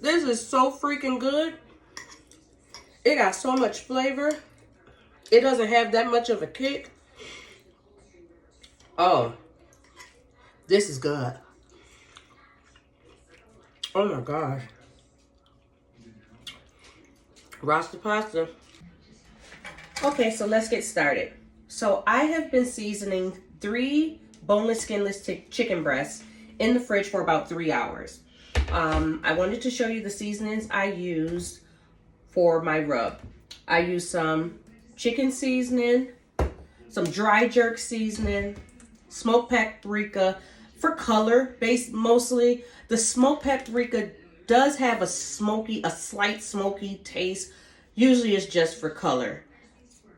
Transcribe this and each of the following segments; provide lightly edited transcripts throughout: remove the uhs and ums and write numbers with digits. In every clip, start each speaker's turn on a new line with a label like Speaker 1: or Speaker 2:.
Speaker 1: This is so freaking good. It got so much flavor. It doesn't have that much of a kick. Oh, this is good. Oh my gosh. Rasta pasta. Okay, so let's get started. So I have been seasoning 3 boneless, skinless chicken breasts in the fridge for about 3 hours. I wanted to show you the seasonings I used for my rub. I used some chicken seasoning, some dry jerk seasoning, smoked paprika for color based mostly. The smoked paprika does have a slight smoky taste. Usually it's just for color.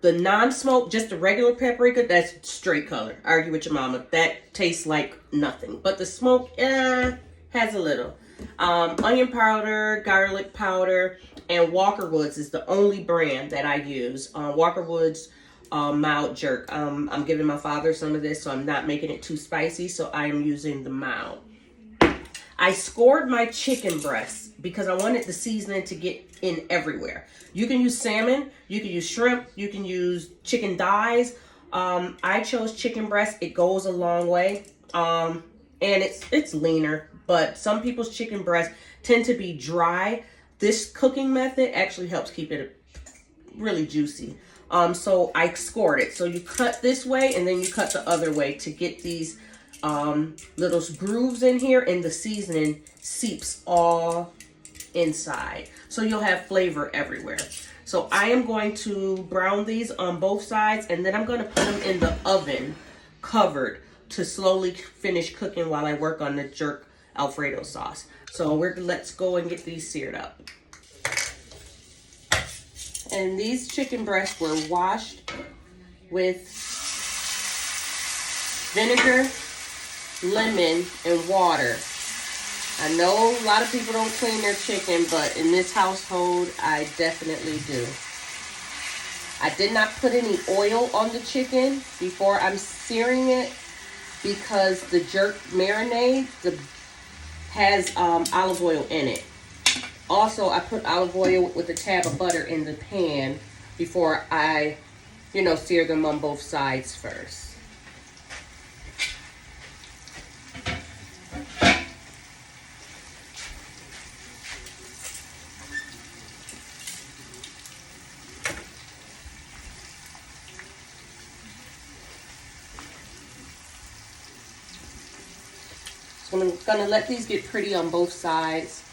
Speaker 1: The non-smoked, just the regular paprika, that's straight color. Argue with your mama. That tastes like nothing. But the smoke, has a little. Onion powder, garlic powder, and Walker Woods is the only brand that I use. Walker Woods mild jerk. I'm giving my father some of this, so I'm not making it too spicy, so I am using the mild. I scored my chicken breasts because I wanted the seasoning to get in everywhere. You can use salmon, you can use shrimp, you can use chicken thighs. I chose chicken breast. It goes a long way. And it's leaner, but some people's chicken breasts tend to be dry. This cooking method actually helps keep it really juicy. So I scored it. So you cut this way and then you cut the other way to get these little grooves in here, and the seasoning seeps all inside. So you'll have flavor everywhere. So I am going to brown these on both sides, and then I'm going to put them in the oven covered to slowly finish cooking while I work on the jerk Alfredo sauce. So let's go and get these seared up. And these chicken breasts were washed with vinegar, lemon, and water. I know a lot of people don't clean their chicken, but in this household, I definitely do. I did not put any oil on the chicken before I'm searing it because the jerk marinade has olive oil in it. Also, I put olive oil with a tab of butter in the pan before I, sear them on both sides first. So I'm gonna let these get pretty on both sides,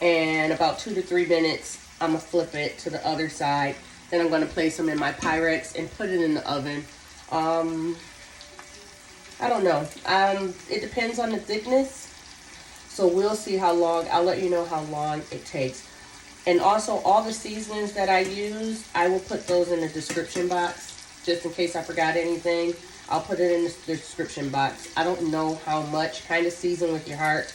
Speaker 1: and about 2 to 3 minutes, I'm gonna flip it to the other side. Then I'm gonna place them in my Pyrex and put it in the oven. I don't know. It depends on the thickness. So we'll see how long. I'll let you know how long it takes. And also, all the seasonings that I use, I will put those in the description box, just in case I forgot anything. I'll put it in the description box. I don't know how much. Kind of season with your heart.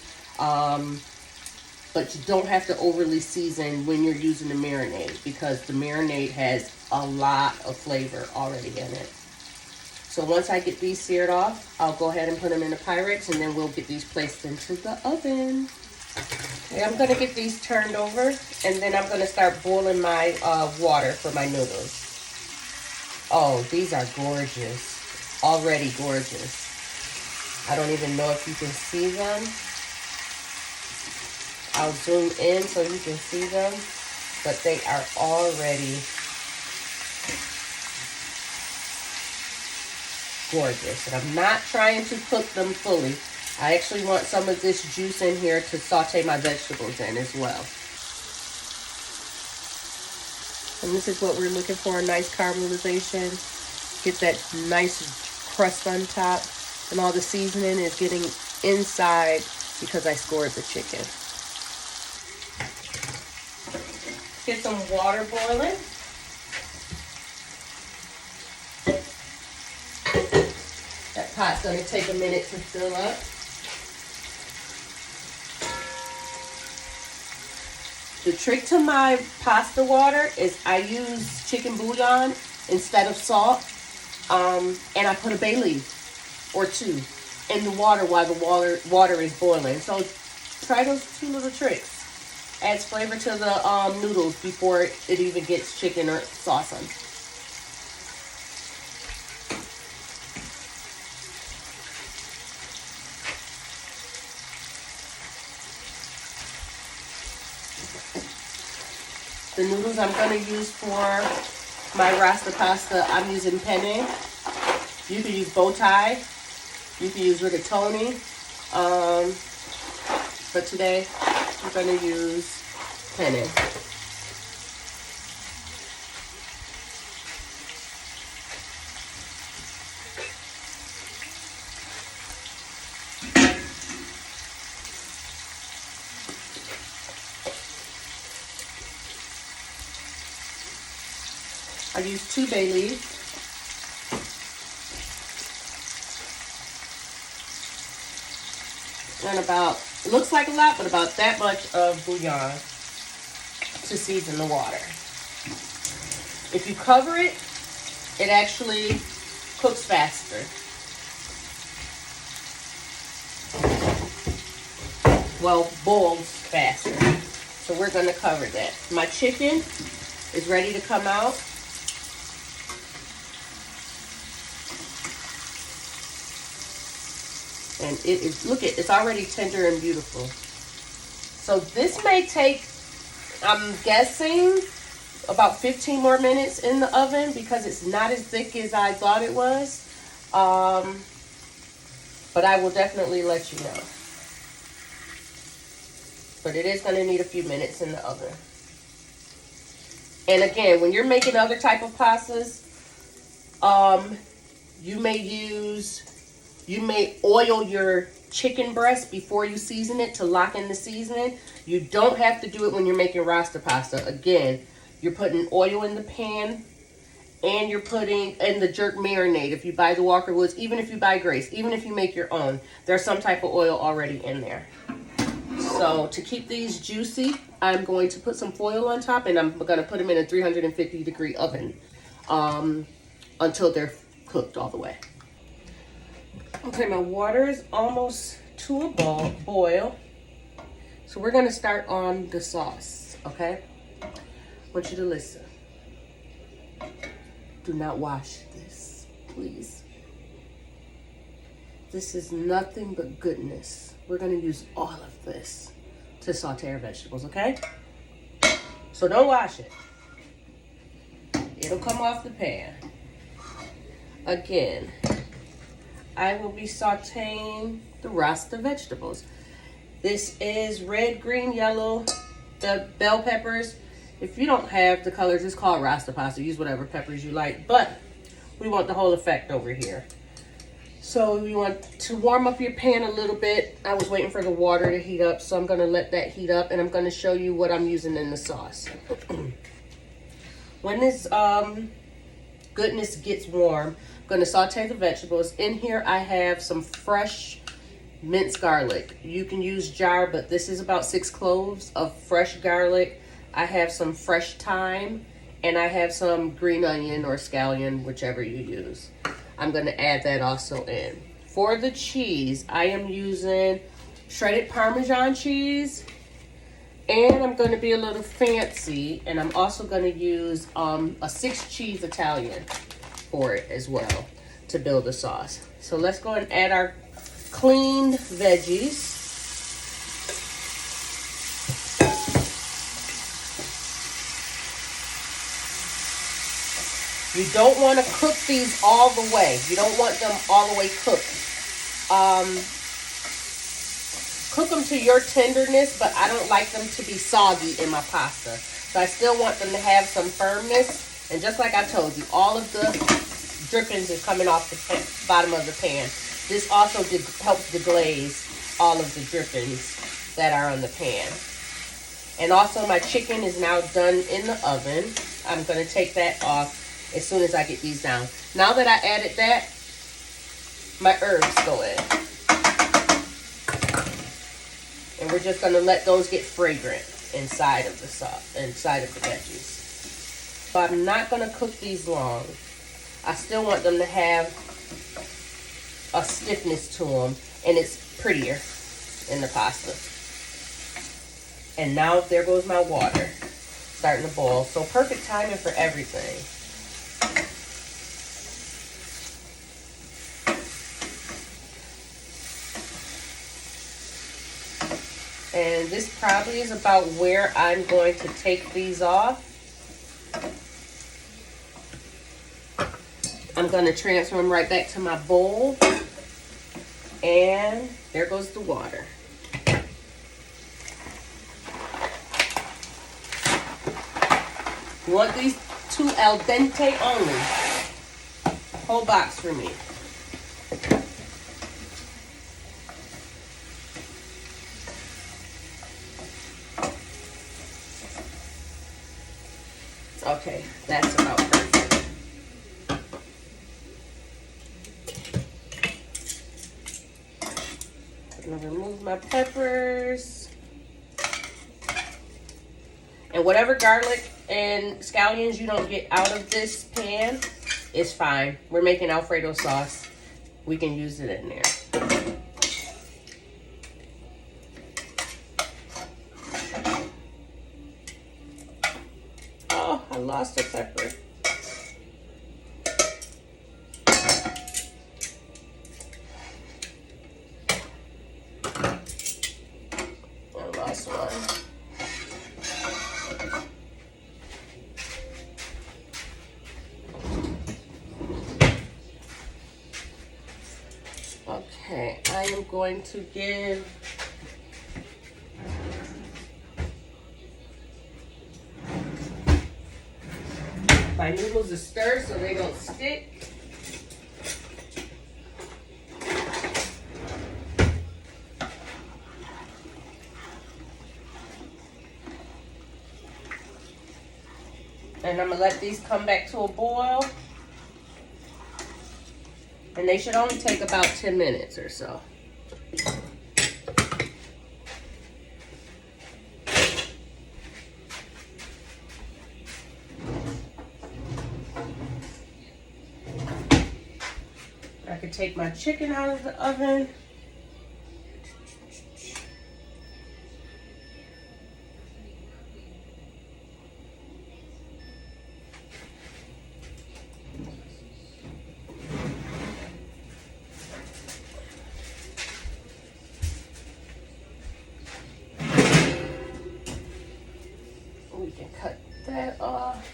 Speaker 1: But you don't have to overly season when you're using the marinade, because the marinade has a lot of flavor already in it. So once I get these seared off, I'll go ahead and put them in the Pyrex, and then we'll get these placed into the oven. Okay, I'm going to get these turned over, and then I'm going to start boiling my water for my noodles. Oh, these are gorgeous. Already gorgeous. I don't even know if you can see them. I'll zoom in so you can see them, but they are already gorgeous. And I'm not trying to cook them fully. I actually want some of this juice in here to saute my vegetables in as well. And this is what we're looking for, a nice caramelization. Get that nice crust on top, and all the seasoning is getting inside because I scored the chicken. Get some water boiling. That pot's going to take a minute to fill up. The trick to my pasta water is I use chicken bouillon instead of salt. And I put a bay leaf or 2 in the water while the water is boiling. So try those 2 little tricks. adds flavor to the noodles before it even gets chicken or sauce on. The noodles I'm going to use for my Rasta pasta, I'm using penne. You can use bow tie. You can use rigatoni. But today, I'm going to use penne. I use 2 bay leaves. And about, it looks like a lot, but about that much of bouillon to season the water. If you cover it, it actually cooks faster. Well, boils faster. So we're going to cover that. My chicken is ready to come out. And it is, look at, it's already tender and beautiful. So this may take, I'm guessing, about 15 more minutes in the oven because it's not as thick as I thought it was. But I will definitely let you know. But it is going to need a few minutes in the oven. And again, when you're making other type of pastas, you may oil your chicken breast before you season it to lock in the seasoning. You don't have to do it when you're making Rasta pasta. Again, you're putting oil in the pan and you're putting in the jerk marinade. If you buy the Walker Woods, even if you buy Grace, even if you make your own, there's some type of oil already in there. So to keep these juicy, I'm going to put some foil on top and I'm going to put them in a 350-degree oven until they're cooked all the way. Okay, my water is almost to a boil. So we're going to start on the sauce, okay? I want you to listen. Do not wash this, please. This is nothing but goodness. We're going to use all of this to saute our vegetables, okay? So don't wash it. It'll come off the pan. Again, I will be sauteing the Rasta vegetables. This is red, green, yellow, the bell peppers. If you don't have the colors, it's called Rasta pasta. Use whatever peppers you like, but we want the whole effect over here. So you want to warm up your pan a little bit. I was waiting for the water to heat up, so I'm going to let that heat up, and I'm going to show you what I'm using in the sauce. When this goodness gets warm, I'm going to saute the vegetables. In here, I have some fresh minced garlic. You can use jar, but this is about 6 cloves of fresh garlic. I have some fresh thyme, and I have some green onion or scallion, whichever you use. I'm going to add that also in. For the cheese, I am using shredded Parmesan cheese, and I'm going to be a little fancy, and I'm also going to use a 6 cheese Italian for it as well to build the sauce. So let's go and add our cleaned veggies. You don't want to cook these all the way. You don't want them all the way cooked. Cook them to your tenderness, but I don't like them to be soggy in my pasta. So I still want them to have some firmness. And just like I told you, all of the drippings is coming off the bottom of the pan. This also helps deglaze all of the drippings that are on the pan. And also my chicken is now done in the oven. I'm going to take that off as soon as I get these down. Now that I added that, my herbs go in. And we're just going to let those get fragrant inside of the sauce, inside of the veggies. But I'm not going to cook these long. I still want them to have a stiffness to them, and it's prettier in the pasta. And now there goes my water starting to boil. So perfect timing for everything. And this probably is about where I'm going to take these off. I'm going to transfer them right back to my bowl. And there goes the water. You want these 2 al dente only. Whole box for me. Okay, that's about perfect. I'm gonna remove my peppers. And whatever garlic and scallions you don't get out of this pan is fine. We're making Alfredo sauce. We can use it in there. Oh, I lost a pepper. I lost one. Okay, I am going to give my noodles a stir so they don't stick. And I'm gonna let these come back to a boil. And they should only take about 10 minutes or so. I could take my chicken out of the oven. We can cut that off.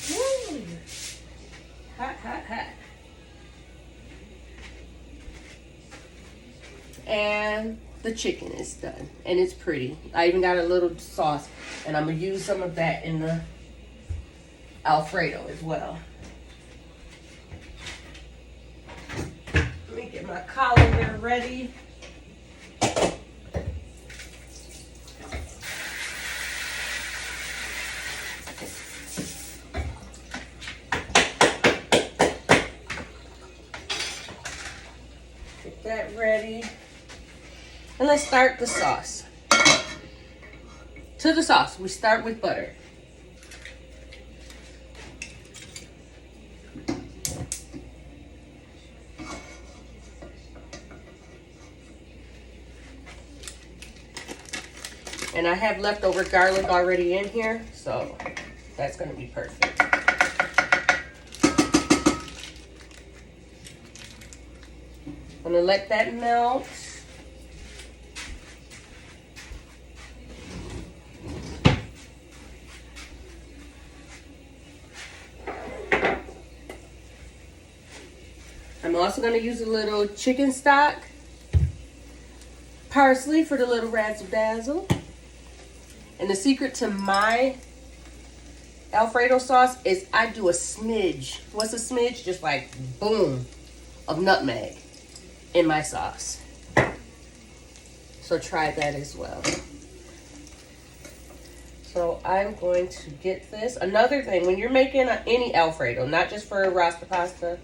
Speaker 1: Woo! Hot, hot, hot. And the chicken is done. And it's pretty. I even got a little sauce. And I'm going to use some of that in the Alfredo as well. Let me get my colander ready. Get that ready. And let's start the sauce. To the sauce, we start with butter. And I have leftover garlic already in here, so that's going to be perfect. I'm going to let that melt. I'm also going to use a little chicken stock, parsley for the little razzle dazzle. And the secret to my Alfredo sauce is I do a smidge. What's a smidge? Just like boom of nutmeg in my sauce. So try that as well. So I'm going to get this. Another thing, when you're making any Alfredo, not just for Rasta pasta,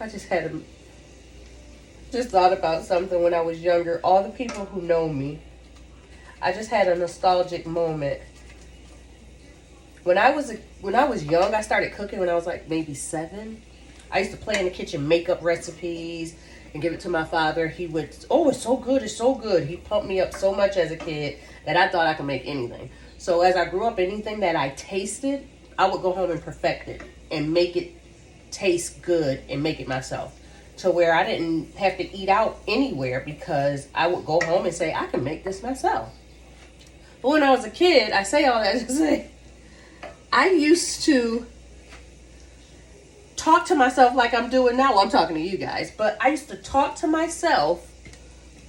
Speaker 1: I just thought about something when I was younger. All the people who know me, I just had a nostalgic moment. When I was young, I started cooking when I was like maybe 7. I used to play in the kitchen, make up recipes, and give it to my father, he would, oh, it's so good, it's so good. He pumped me up so much as a kid that I thought I could make anything. So as I grew up, anything that I tasted, I would go home and perfect it and make it taste good and make it myself. To where I didn't have to eat out anywhere because I would go home and say, I can make this myself. But when I was a kid, I say all that to say, I used to talk to myself like I'm doing now. Well, I'm talking to you guys, but I used to talk to myself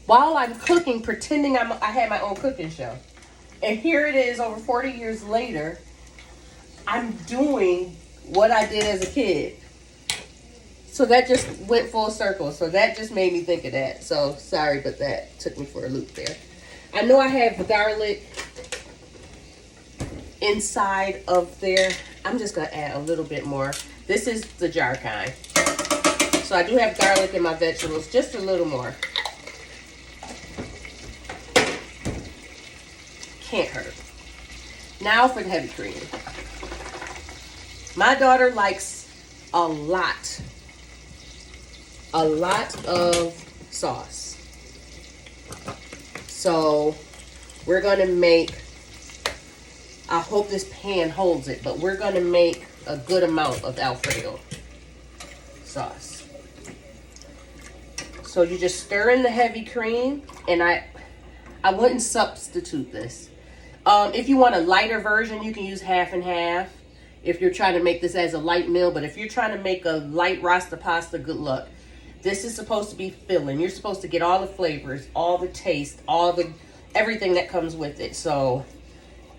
Speaker 1: while I'm cooking, pretending I had my own cooking show. And here it is, over 40 years later, I'm doing what I did as a kid. So that just went full circle. So that just made me think of that. So sorry, but that took me for a loop there. I know I have garlic inside of there. I'm just going to add a little bit more. This is the jar kind. So I do have garlic in my vegetables, just a little more. Can't hurt. Now for the heavy cream. My daughter likes a lot of sauce. So we're going to make, I hope this pan holds it, but we're going to make a good amount of Alfredo sauce. So you just stir in the heavy cream, and I wouldn't substitute this. If you want a lighter version, you can use half and half if you're trying to make this as a light meal. But if you're trying to make a light Rasta pasta, good luck. This is supposed to be filling. You're supposed to get all the flavors, all the taste, everything that comes with it. So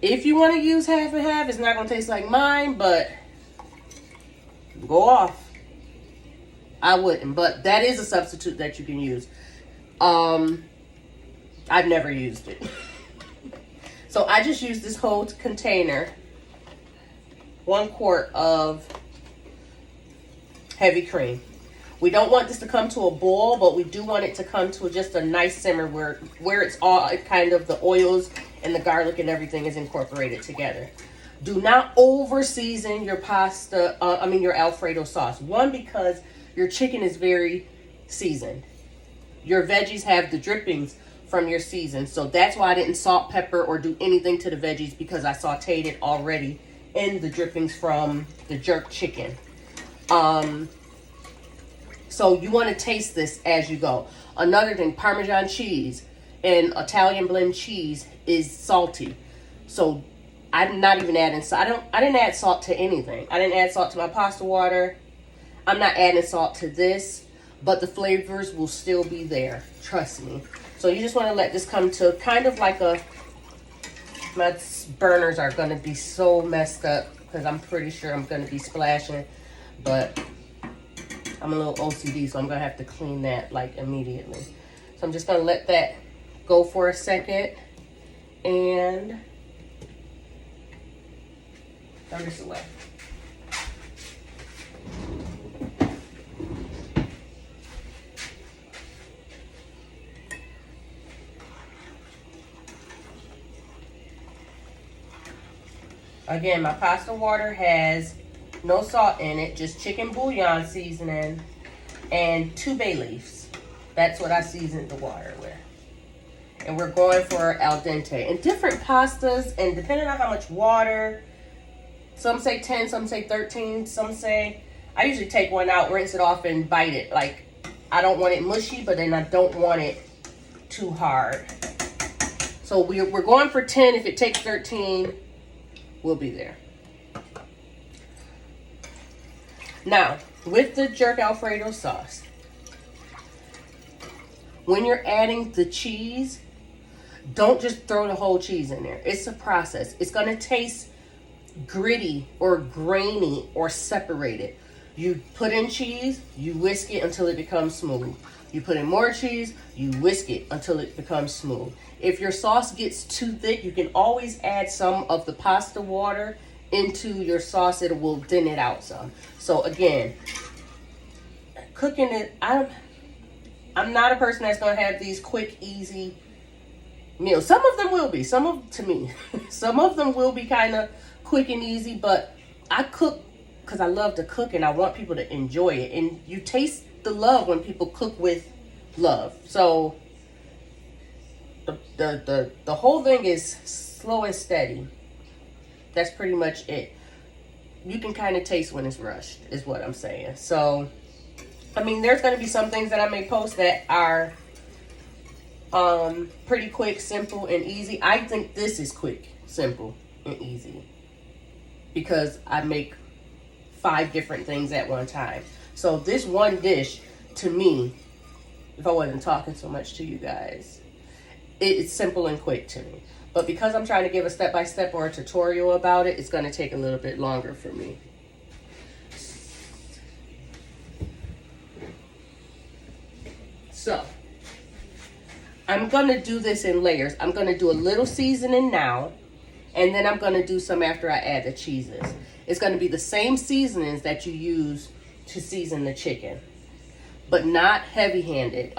Speaker 1: if you want to use half and half, it's not going to taste like mine, but go off. I wouldn't, but that is a substitute that you can use. I've never used it. So I just used this whole container, 1 quart of heavy cream. We don't want this to come to a boil, but we do want it to come to just a nice simmer where it's all kind of the oils and the garlic and everything is incorporated together. Do not over season your pasta, your Alfredo sauce. One, because your chicken is very seasoned. Your veggies have the drippings from your season. So that's why I didn't salt, pepper, or do anything to the veggies, because I sauteed it already in the drippings from the jerk chicken. So you want to taste this as you go. Another thing, Parmesan cheese and Italian blend cheese is salty. So I'm not even adding salt. I didn't add salt to anything. I didn't add salt to my pasta water. I'm not adding salt to this, but the flavors will still be there. Trust me. So you just want to let this come to kind of like my burners are going to be so messed up because I'm pretty sure I'm going to be splashing, but I'm a little OCD, so I'm going to have to clean that like immediately. So I'm just going to let that go for a second and throw this away. Again, my pasta water has no salt in it, just chicken bouillon seasoning and 2 bay leaves. That's what I seasoned the water with. And we're going for al dente. And different pastas, and depending on how much water, some say 10, some say 13, some say, I usually take one out, rinse it off, and bite it. Like, I don't want it mushy, but then I don't want it too hard. So we're going for 10. If it takes 13, we'll be there. Now, with the jerk Alfredo sauce, when you're adding the cheese, don't just throw the whole cheese in there. It's a process. It's going to taste gritty or grainy or separated. You put in cheese, you whisk it until it becomes smooth. You put in more cheese, you whisk it until it becomes smooth. If your sauce gets too thick, you can always add some of the pasta water into your sauce. It will thin it out some. So again, cooking it, I'm not a person that's going to have these quick, easy meals. Some of them will be. Some of them will be kind of quick and easy, but I cook because I love to cook and I want people to enjoy it. And you taste the love when people cook with love. So the whole thing is slow and steady. That's pretty much it. You can kind of taste when it's rushed, is what I'm saying. So, I mean, there's going to be some things that I may post that are pretty quick, simple, and easy. I think this is quick, simple, and easy because I make 5 different things at one time. So this one dish, to me, if I wasn't talking so much to you guys, it's simple and quick to me. But because I'm trying to give a step-by-step or a tutorial about it, it's going to take a little bit longer for me. So, I'm going to do this in layers. I'm going to do a little seasoning now, and then I'm going to do some after I add the cheeses. It's going to be the same seasonings that you use to season the chicken, but not heavy-handed.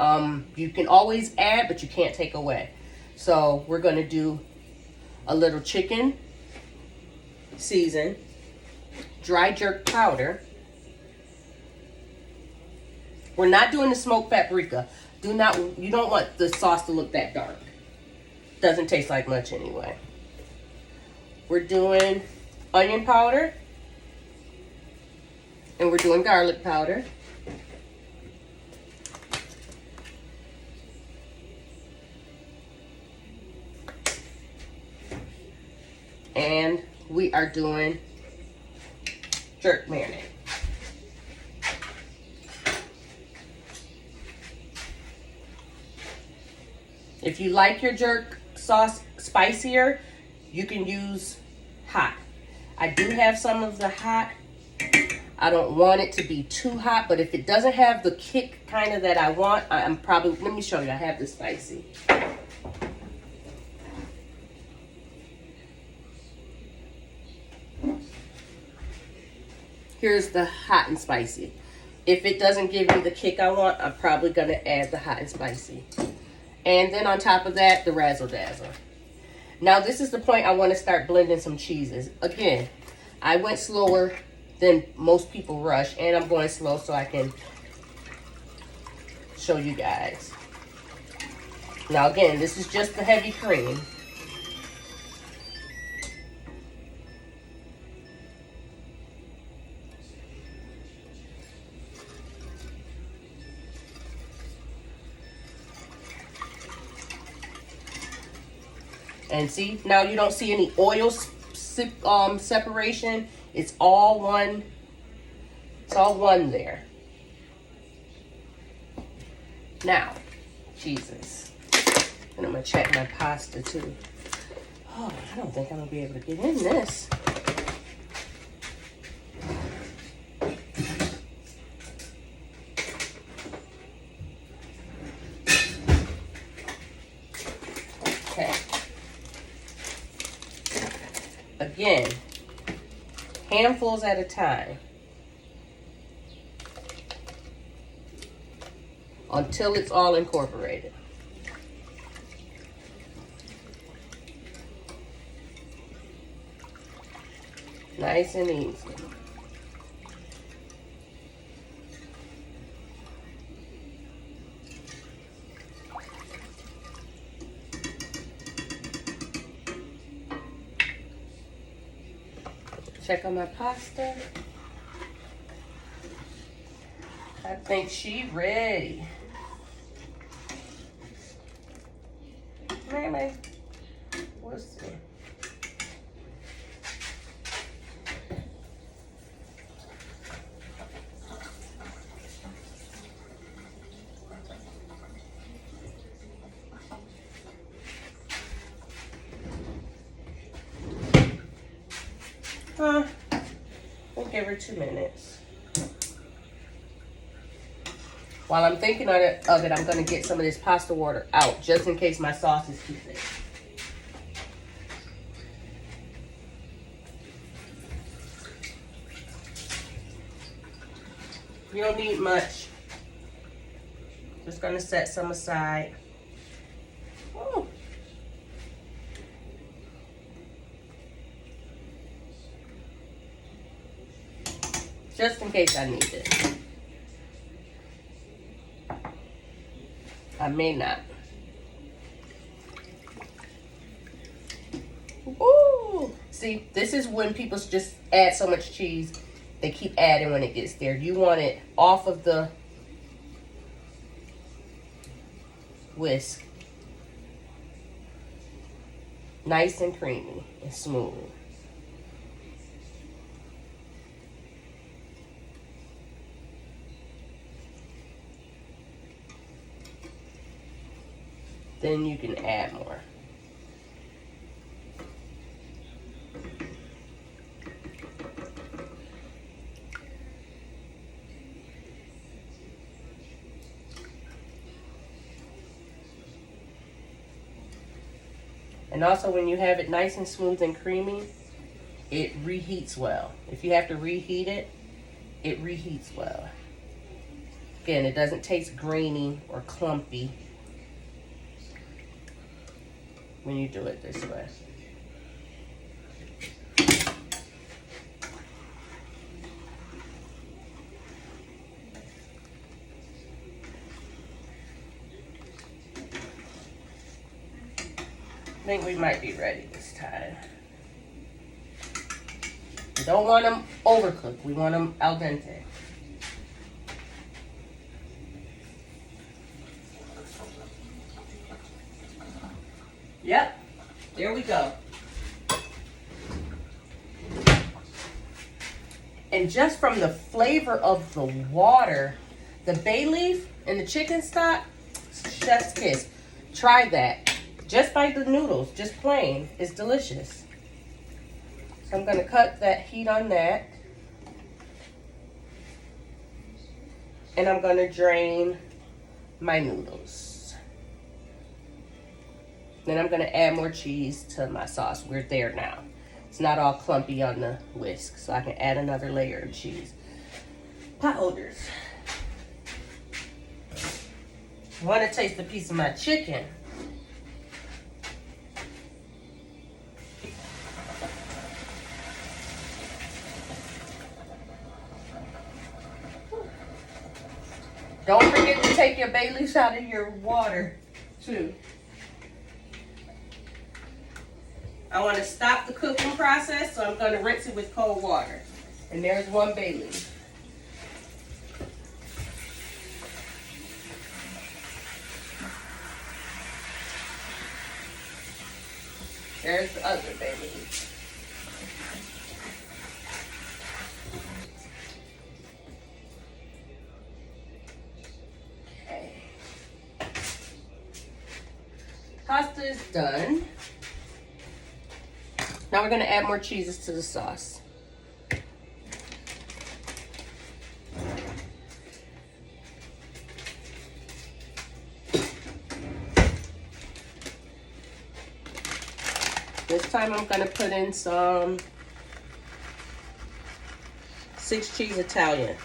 Speaker 1: You can always add, but you can't take away. So we're going to do a little chicken season, dry jerk powder. We're not doing the smoked paprika. You don't want the sauce to look that dark. Doesn't taste like much anyway. We're doing onion powder, and we're doing garlic powder. And we are doing jerk marinade. If you like your jerk sauce spicier, you can use hot. I do have some of the hot. I don't want it to be too hot, but if it doesn't have the kick kind of that I want, I'm probably, let me show you, I have the spicy. Here's the hot and spicy. If it doesn't give me the kick I want, I'm probably going to add the hot and spicy. And then on top of that, the razzle dazzle. Now this is the point I want to start blending some cheeses. Again, I went slower than most people rush, and I'm going slow so I can show you guys. Now again, this is just the heavy cream. And see, now you don't see any oil separation. It's all one. It's all one there. Now, cheeses. And I'm going to check my pasta too. Oh, I don't think I'm going to be able to get in this. Okay. Again, handfuls at a time until it's all incorporated. Nice and easy. Check on my pasta. I think she ready. Maybe. We'll see. We'll give her 2 minutes. While I'm thinking of it, I'm going to get some of this pasta water out, just in case my sauce is too thick. You don't need much. Just going to set some aside. Ooh. Just in case I need it. I may not. Ooh! See, this is when people just add so much cheese. They keep adding when it gets there. You want it off of the whisk. Nice and creamy and smooth. Then you can add more. And also when you have it nice and smooth and creamy, it reheats well. If you have to reheat it, it reheats well. Again, it doesn't taste grainy or clumpy when you do it this way. I think we might be ready this time. We don't want them overcooked. We want them al dente. Yep, there we go. And just from the flavor of the water, the bay leaf and the chicken stock, chef's kiss. Try that. Just by the noodles, just plain, is delicious. So I'm going to cut that heat on that. And I'm going to drain my noodles. Then I'm going to add more cheese to my sauce. We're there now. It's not all clumpy on the whisk, so I can add another layer of cheese. Pot holders. I want to taste a piece of my chicken. Don't forget to take your bay leaves out of your water, too. I want to stop the cooking process, so I'm going to rinse it with cold water. And there's one bay leaf. There's the other bay leaf. Pasta is done. Now we're going to add more cheeses to the sauce. This time I'm going to put in some 6 cheese Italian.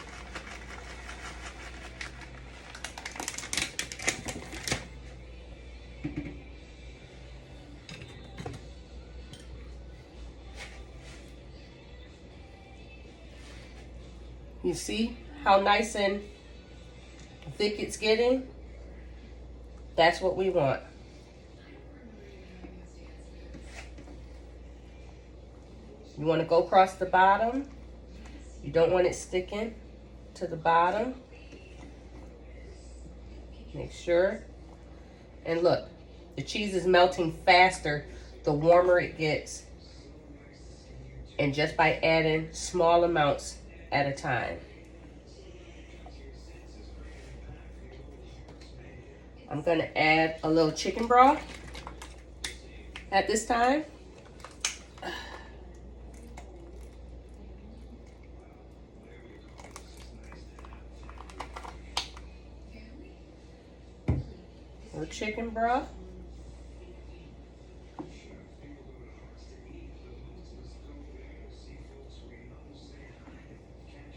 Speaker 1: You see how nice and thick it's getting? That's what we want. You want to go across the bottom. You don't want it sticking to the bottom. Make sure. And look, the cheese is melting faster the warmer it gets. And just by adding small amounts at a time. I'm going to add a little chicken broth at this time. A little chicken broth.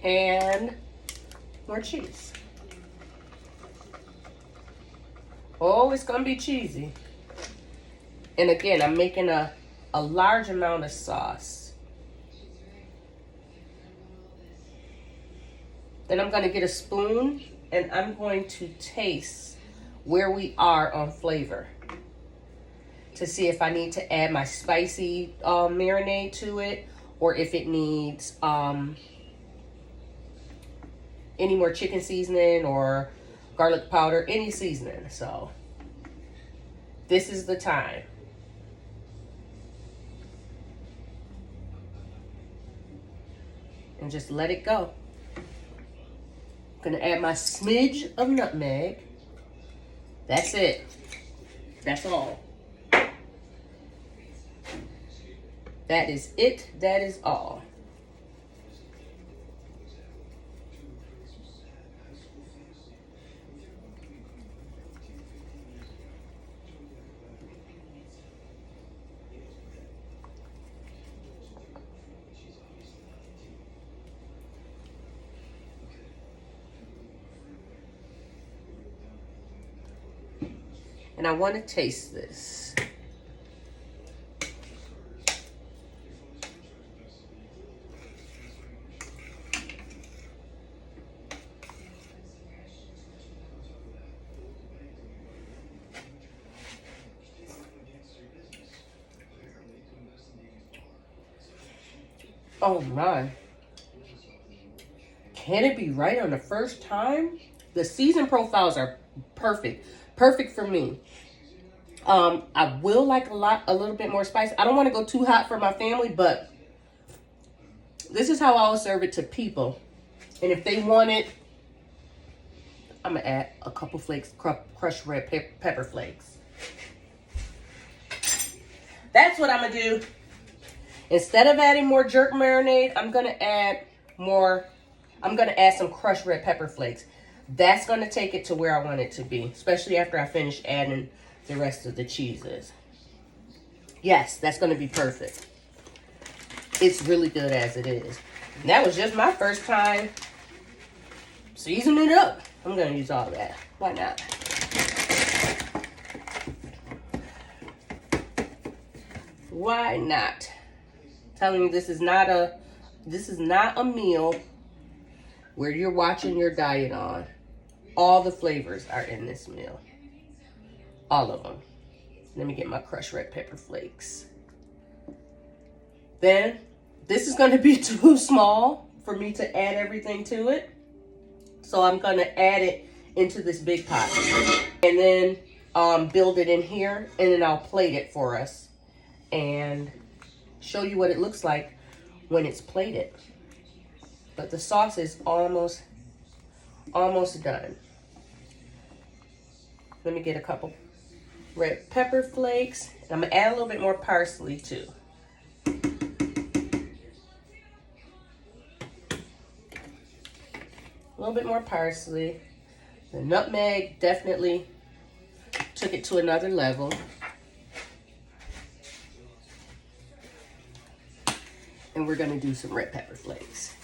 Speaker 1: And more cheese. Oh, it's gonna be cheesy. And again, I'm making a large amount of sauce. Then I'm gonna get a spoon and I'm going to taste where we are on flavor to see if I need to add my spicy marinade to it, or if it needs any more chicken seasoning or garlic powder, any seasoning. So this is the time. And just let it go. I'm gonna add my smidge of nutmeg. That's it. That's all. That is it. That is all. And I want to taste this. Oh my. Can it be right on the first time? The season profiles are perfect. Perfect for me. I will like a little bit more spice. I don't want to go too hot for my family, but this is how I'll serve it to people. And if they want it, I'm going to add a couple flakes, crushed red pepper flakes. That's what I'm going to do. Instead of adding more jerk marinade, I'm going to add some crushed red pepper flakes. That's going to take it to where I want it to be, especially after I finish adding the rest of the cheeses. Yes, that's going to be perfect. It's really good as it is. And that was just my first time seasoning it up. I'm going to use all that. Why not? Why not? I'm telling you, this is not a meal where you're watching your diet on. All the flavors are in this meal. All of them. Let me get my crushed red pepper flakes. Then, this is going to be too small for me to add everything to it. So I'm going to add it into this big pot. And then build it in here. And then I'll plate it for us. And show you what it looks like when it's plated. But the sauce is almost done. Let me get a couple red pepper flakes. And I'm going to add a little bit more parsley too. A little bit more parsley. The nutmeg definitely took it to another level. And we're going to do some red pepper flakes.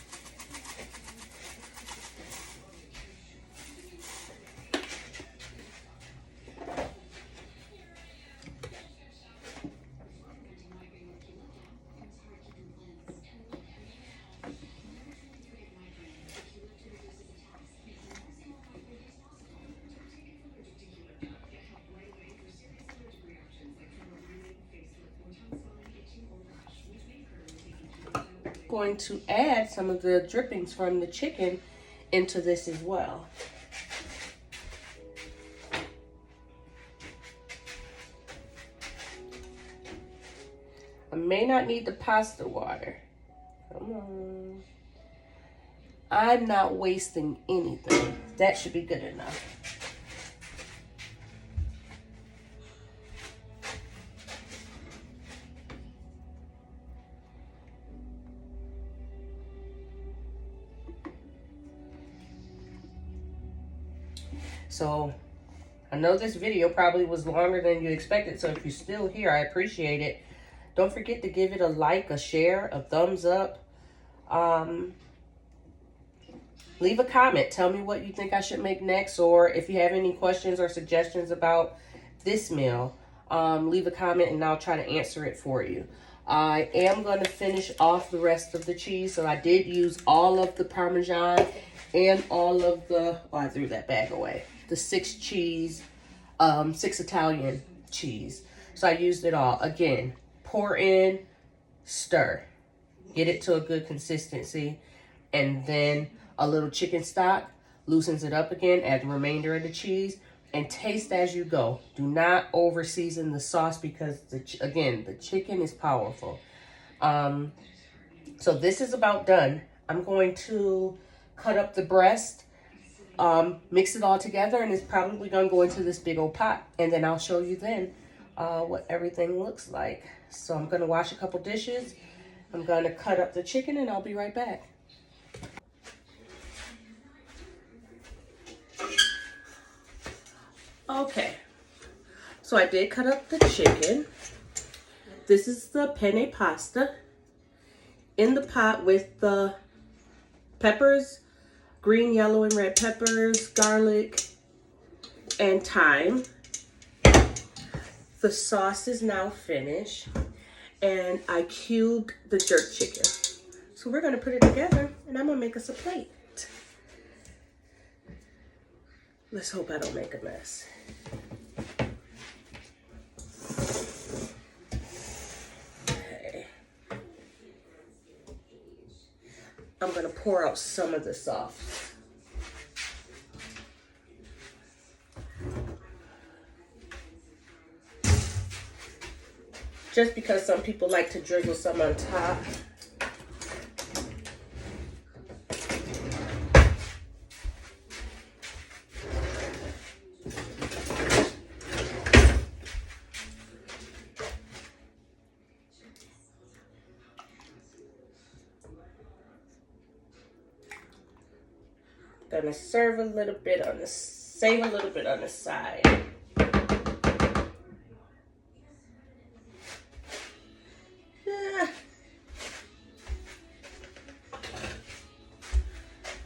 Speaker 1: Going to add some of the drippings from the chicken into this as well. I may not need the pasta water. Come on. I'm not wasting anything. That should be good enough. So, I know this video probably was longer than you expected, so if you're still here, I appreciate it. Don't forget to give it a like, a share, a thumbs up. Leave a comment. Tell me what you think I should make next, or if you have any questions or suggestions about this meal, leave a comment and I'll try to answer it for you. I am going to finish off the rest of the cheese, so I did use all of the Parmesan and all of the, oh, I threw that bag away. The 6 cheese 6 Italian cheese. So I used it all. Again, pour in, stir. Get it to a good consistency. And then a little chicken stock. Loosens it up again. Add the remainder of the cheese. And taste as you go. Do not over season the sauce because, again, the chicken is powerful. So this is about done. I'm going to cut up the breast, mix it all together, and it's probably going to go into this big old pot. And then I'll show you then what everything looks like. So I'm going to wash a couple dishes. I'm going to cut up the chicken, and I'll be right back. Okay, so I did cut up the chicken. This is the penne pasta in the pot with the peppers, green, yellow, and red peppers, garlic, and thyme. The sauce is now finished, and I cubed the jerk chicken. So we're gonna put it together, and I'm gonna make us a plate. Let's hope I don't make a mess. Okay. I'm gonna pour out some of the sauce. Just because some people like to drizzle some on top. Gonna serve a little bit on the, save a little bit on the side.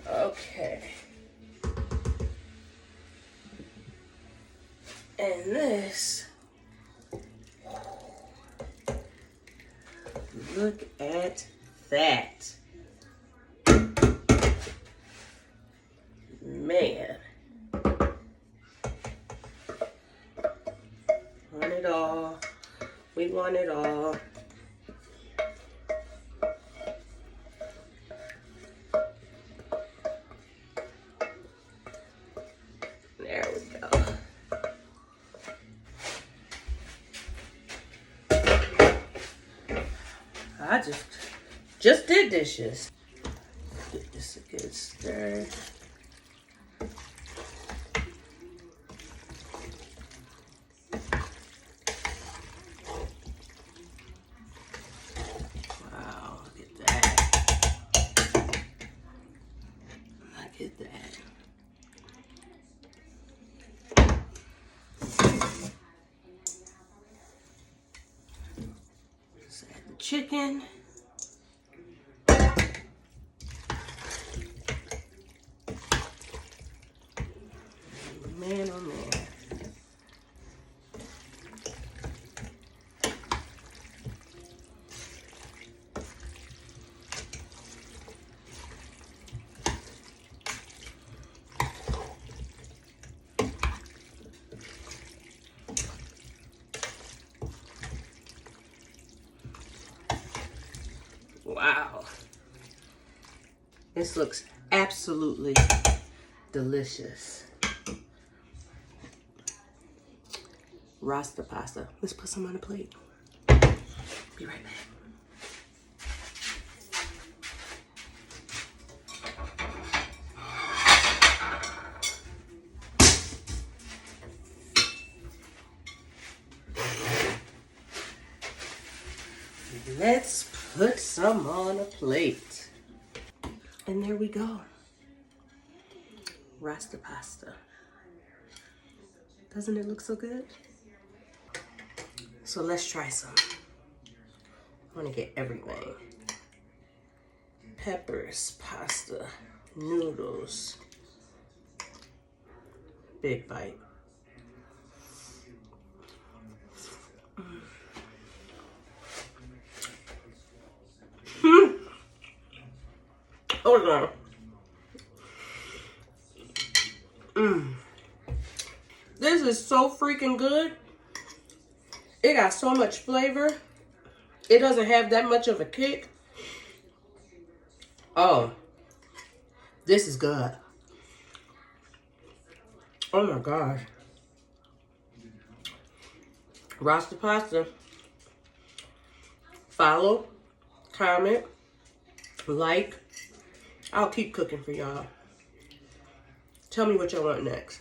Speaker 1: Okay. And this, look at that. Man. Want it all. We want it all. There we go. I just did dishes. Get this a good stir. Wow, look at that. Look at that. Let's add the chicken. Man, oh man. Wow. This looks absolutely delicious. Rasta pasta. Let's put some on a plate. Be right back. Let's put some on a plate. And there we go. Rasta pasta. Doesn't it look so good? So let's try some. I want to get everything. Peppers, pasta, noodles. Big bite. Hold on. This This is so freaking good. It got so much flavor. It doesn't have that much of a kick. Oh, this is good. Oh my gosh. Rasta Pasta. Follow, comment, like. I'll keep cooking for y'all. Tell me what y'all want next.